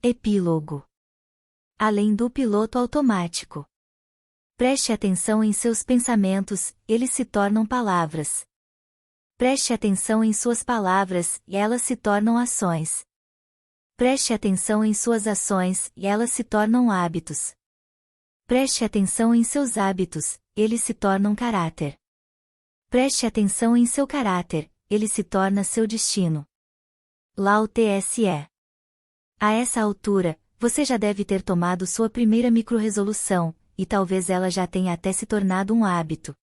Epílogo. Além do piloto automático. Preste atenção em seus pensamentos, eles se tornam palavras. Preste atenção em suas palavras, e elas se tornam ações. Preste atenção em suas ações, e elas se tornam hábitos. Preste atenção em seus hábitos, eles se tornam caráter. Preste atenção em seu caráter, ele se torna seu destino. Lao Tse. A essa altura, você já deve ter tomado sua primeira microrresolução, e talvez ela já tenha até se tornado um hábito.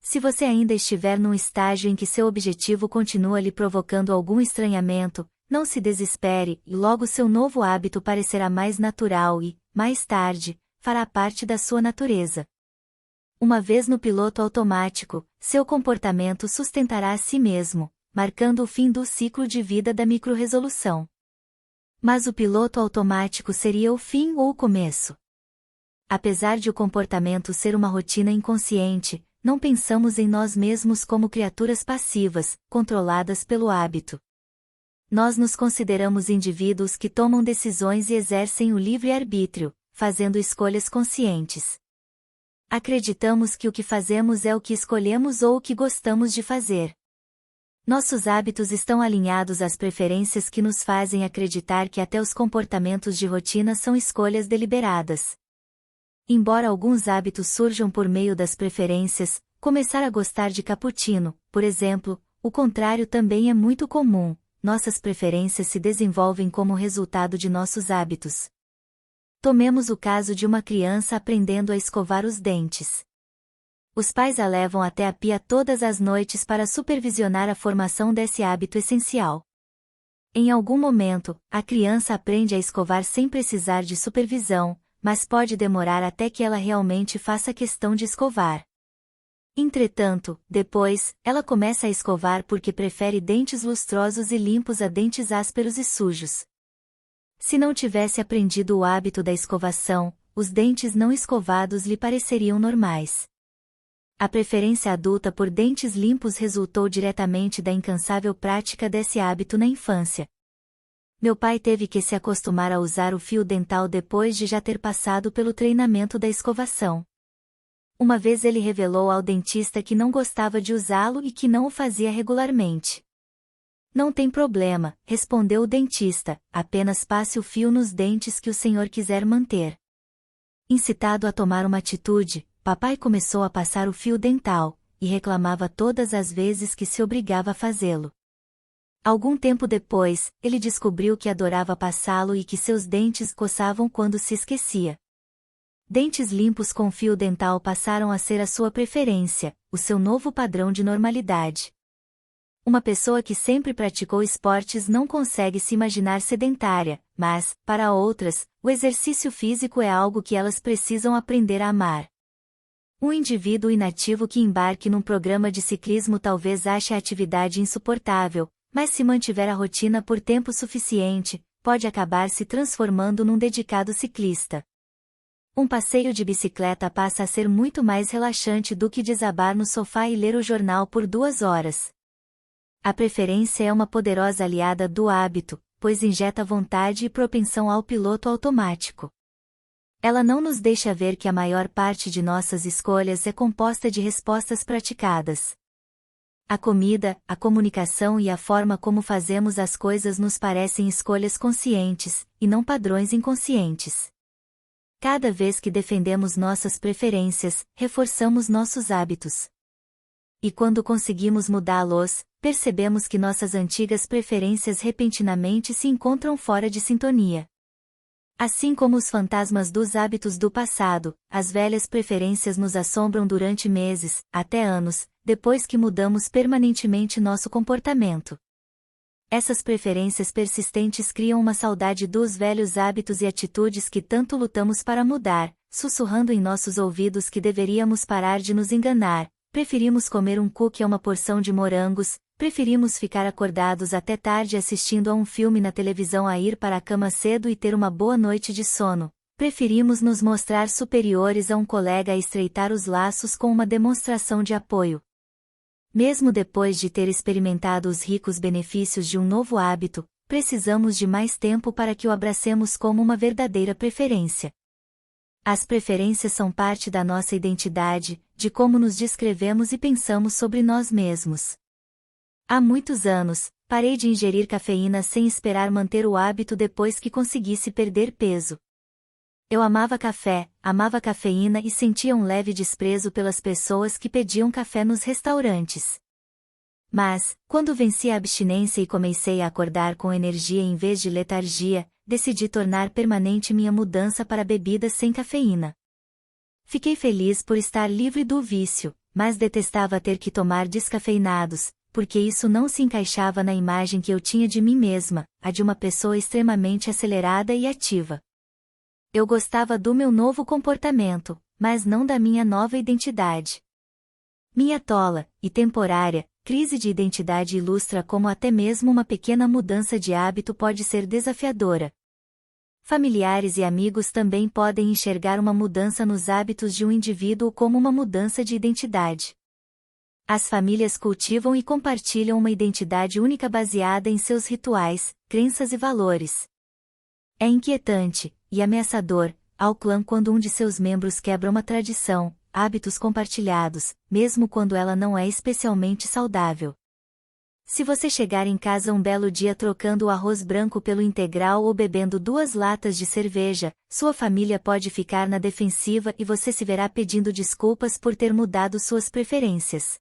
Se você ainda estiver num estágio em que seu objetivo continua lhe provocando algum estranhamento, não se desespere, e logo seu novo hábito parecerá mais natural e, mais tarde, fará parte da sua natureza. Uma vez no piloto automático, seu comportamento sustentará a si mesmo, marcando o fim do ciclo de vida da microrresolução. Mas o piloto automático seria o fim ou o começo? Apesar de o comportamento ser uma rotina inconsciente, não pensamos em nós mesmos como criaturas passivas, controladas pelo hábito. Nós nos consideramos indivíduos que tomam decisões e exercem o livre-arbítrio, fazendo escolhas conscientes. Acreditamos que o que fazemos é o que escolhemos ou o que gostamos de fazer. Nossos hábitos estão alinhados às preferências que nos fazem acreditar que até os comportamentos de rotina são escolhas deliberadas. Embora alguns hábitos surjam por meio das preferências, começar a gostar de cappuccino, por exemplo, o contrário também é muito comum, nossas preferências se desenvolvem como resultado de nossos hábitos. Tomemos o caso de uma criança aprendendo a escovar os dentes. Os pais a levam até a pia todas as noites para supervisionar a formação desse hábito essencial. Em algum momento, a criança aprende a escovar sem precisar de supervisão, mas pode demorar até que ela realmente faça questão de escovar. Entretanto, depois, ela começa a escovar porque prefere dentes lustrosos e limpos a dentes ásperos e sujos. Se não tivesse aprendido o hábito da escovação, os dentes não escovados lhe pareceriam normais. A preferência adulta por dentes limpos resultou diretamente da incansável prática desse hábito na infância. Meu pai teve que se acostumar a usar o fio dental depois de já ter passado pelo treinamento da escovação. Uma vez ele revelou ao dentista que não gostava de usá-lo e que não o fazia regularmente. Não tem problema, respondeu o dentista, apenas passe o fio nos dentes que o senhor quiser manter. Incitado a tomar uma atitude, papai começou a passar o fio dental, e reclamava todas as vezes que se obrigava a fazê-lo. Algum tempo depois, ele descobriu que adorava passá-lo e que seus dentes coçavam quando se esquecia. Dentes limpos com fio dental passaram a ser a sua preferência, o seu novo padrão de normalidade. Uma pessoa que sempre praticou esportes não consegue se imaginar sedentária, mas, para outras, o exercício físico é algo que elas precisam aprender a amar. Um indivíduo inativo que embarque num programa de ciclismo talvez ache a atividade insuportável, mas se mantiver a rotina por tempo suficiente, pode acabar se transformando num dedicado ciclista. Um passeio de bicicleta passa a ser muito mais relaxante do que desabar no sofá e ler o jornal por 2 horas. A preferência é uma poderosa aliada do hábito, pois injeta vontade e propensão ao piloto automático. Ela não nos deixa ver que a maior parte de nossas escolhas é composta de respostas praticadas. A comida, a comunicação e a forma como fazemos as coisas nos parecem escolhas conscientes, e não padrões inconscientes. Cada vez que defendemos nossas preferências, reforçamos nossos hábitos. E quando conseguimos mudá-los, percebemos que nossas antigas preferências repentinamente se encontram fora de sintonia. Assim como os fantasmas dos hábitos do passado, as velhas preferências nos assombram durante meses, até anos, depois que mudamos permanentemente nosso comportamento. Essas preferências persistentes criam uma saudade dos velhos hábitos e atitudes que tanto lutamos para mudar, sussurrando em nossos ouvidos que deveríamos parar de nos enganar. Preferimos comer um cookie a uma porção de morangos, preferimos ficar acordados até tarde assistindo a um filme na televisão a ir para a cama cedo e ter uma boa noite de sono. Preferimos nos mostrar superiores a um colega a estreitar os laços com uma demonstração de apoio. Mesmo depois de ter experimentado os ricos benefícios de um novo hábito, precisamos de mais tempo para que o abracemos como uma verdadeira preferência. As preferências são parte da nossa identidade, de como nos descrevemos e pensamos sobre nós mesmos. Há muitos anos, parei de ingerir cafeína sem esperar manter o hábito depois que conseguisse perder peso. Eu amava café, amava cafeína e sentia um leve desprezo pelas pessoas que pediam café nos restaurantes. Mas, quando venci a abstinência e comecei a acordar com energia em vez de letargia, decidi tornar permanente minha mudança para bebidas sem cafeína. Fiquei feliz por estar livre do vício, mas detestava ter que tomar descafeinados, porque isso não se encaixava na imagem que eu tinha de mim mesma, a de uma pessoa extremamente acelerada e ativa. Eu gostava do meu novo comportamento, mas não da minha nova identidade. Minha tola, e temporária, crise de identidade ilustra como até mesmo uma pequena mudança de hábito pode ser desafiadora. Familiares e amigos também podem enxergar uma mudança nos hábitos de um indivíduo como uma mudança de identidade. As famílias cultivam e compartilham uma identidade única baseada em seus rituais, crenças e valores. É inquietante, e ameaçador, ao clã quando um de seus membros quebra uma tradição, hábitos compartilhados, mesmo quando ela não é especialmente saudável. Se você chegar em casa um belo dia trocando o arroz branco pelo integral ou bebendo 2 latas de cerveja, sua família pode ficar na defensiva e você se verá pedindo desculpas por ter mudado suas preferências.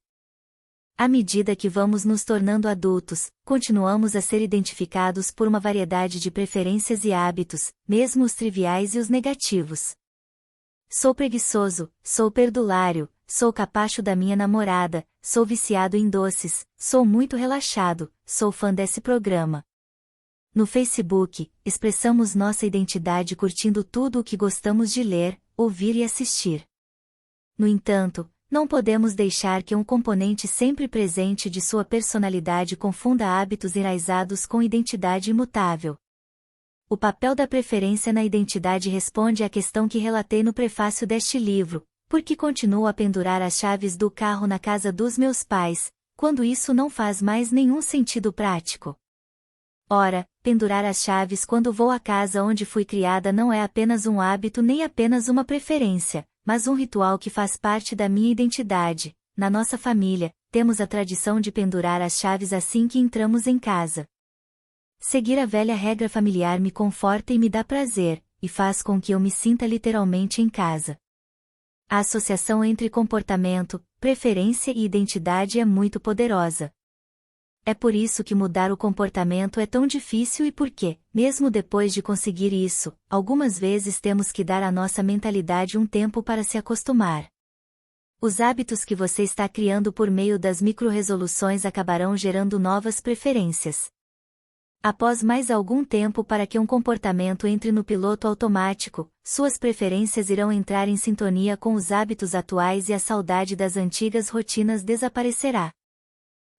À medida que vamos nos tornando adultos, continuamos a ser identificados por uma variedade de preferências e hábitos, mesmo os triviais e os negativos. Sou preguiçoso, sou perdulário, sou capacho da minha namorada, sou viciado em doces, sou muito relaxado, sou fã desse programa. No Facebook, expressamos nossa identidade curtindo tudo o que gostamos de ler, ouvir e assistir. No entanto, não podemos deixar que um componente sempre presente de sua personalidade confunda hábitos enraizados com identidade imutável. O papel da preferência na identidade responde à questão que relatei no prefácio deste livro: por que continuo a pendurar as chaves do carro na casa dos meus pais, quando isso não faz mais nenhum sentido prático? Ora, pendurar as chaves quando vou à casa onde fui criada não é apenas um hábito nem apenas uma preferência, mas um ritual que faz parte da minha identidade. Na nossa família, temos a tradição de pendurar as chaves assim que entramos em casa. Seguir a velha regra familiar me conforta e me dá prazer, e faz com que eu me sinta literalmente em casa. A associação entre comportamento, preferência e identidade é muito poderosa. É por isso que mudar o comportamento é tão difícil e porque, mesmo depois de conseguir isso, algumas vezes temos que dar à nossa mentalidade um tempo para se acostumar. Os hábitos que você está criando por meio das micro-resoluções acabarão gerando novas preferências. Após mais algum tempo para que um comportamento entre no piloto automático, suas preferências irão entrar em sintonia com os hábitos atuais e a saudade das antigas rotinas desaparecerá.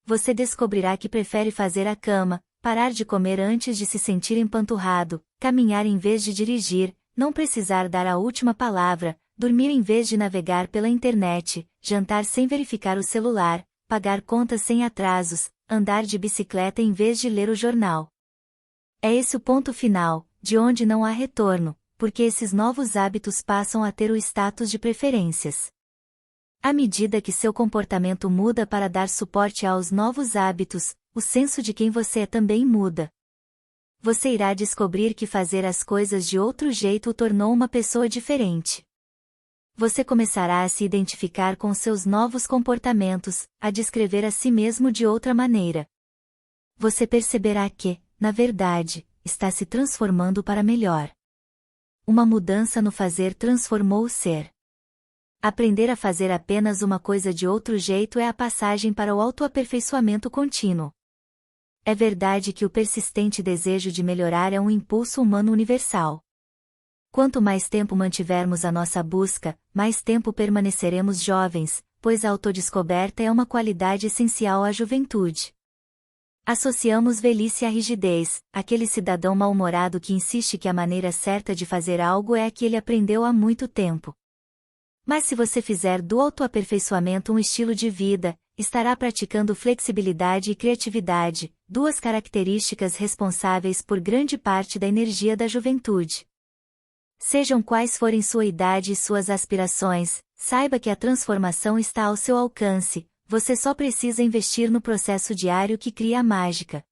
Você descobrirá que prefere fazer a cama, parar de comer antes de se sentir empanturrado, caminhar em vez de dirigir, não precisar dar a última palavra, dormir em vez de navegar pela internet, jantar sem verificar o celular, pagar contas sem atrasos, andar de bicicleta em vez de ler o jornal. É esse o ponto final, de onde não há retorno, porque esses novos hábitos passam a ter o status de preferências. À medida que seu comportamento muda para dar suporte aos novos hábitos, o senso de quem você é também muda. Você irá descobrir que fazer as coisas de outro jeito o tornou uma pessoa diferente. Você começará a se identificar com seus novos comportamentos, a descrever a si mesmo de outra maneira. Você perceberá que, na verdade, está se transformando para melhor. Uma mudança no fazer transformou o ser. Aprender a fazer apenas uma coisa de outro jeito é a passagem para o autoaperfeiçoamento contínuo. É verdade que o persistente desejo de melhorar é um impulso humano universal. Quanto mais tempo mantivermos a nossa busca, mais tempo permaneceremos jovens, pois a autodescoberta é uma qualidade essencial à juventude. Associamos velhice à rigidez, aquele cidadão mal-humorado que insiste que a maneira certa de fazer algo é a que ele aprendeu há muito tempo. Mas se você fizer do autoaperfeiçoamento um estilo de vida, estará praticando flexibilidade e criatividade, duas características responsáveis por grande parte da energia da juventude. Sejam quais forem sua idade e suas aspirações, saiba que a transformação está ao seu alcance, você só precisa investir no processo diário que cria a mágica.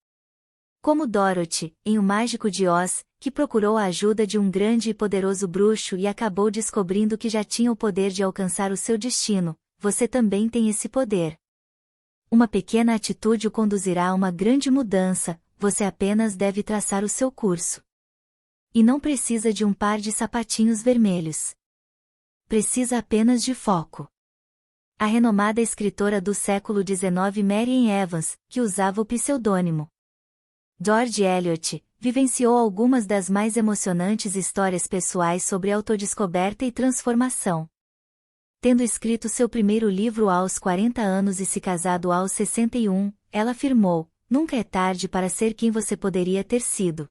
Como Dorothy, em O Mágico de Oz, que procurou a ajuda de um grande e poderoso bruxo e acabou descobrindo que já tinha o poder de alcançar o seu destino, você também tem esse poder. Uma pequena atitude o conduzirá a uma grande mudança, você apenas deve traçar o seu curso. E não precisa de um par de sapatinhos vermelhos. Precisa apenas de foco. A renomada escritora do século XIX Marian Evans, que usava o pseudônimo George Eliot, vivenciou algumas das mais emocionantes histórias pessoais sobre autodescoberta e transformação. Tendo escrito seu primeiro livro aos 40 anos e se casado aos 61, ela afirmou: "Nunca é tarde para ser quem você poderia ter sido."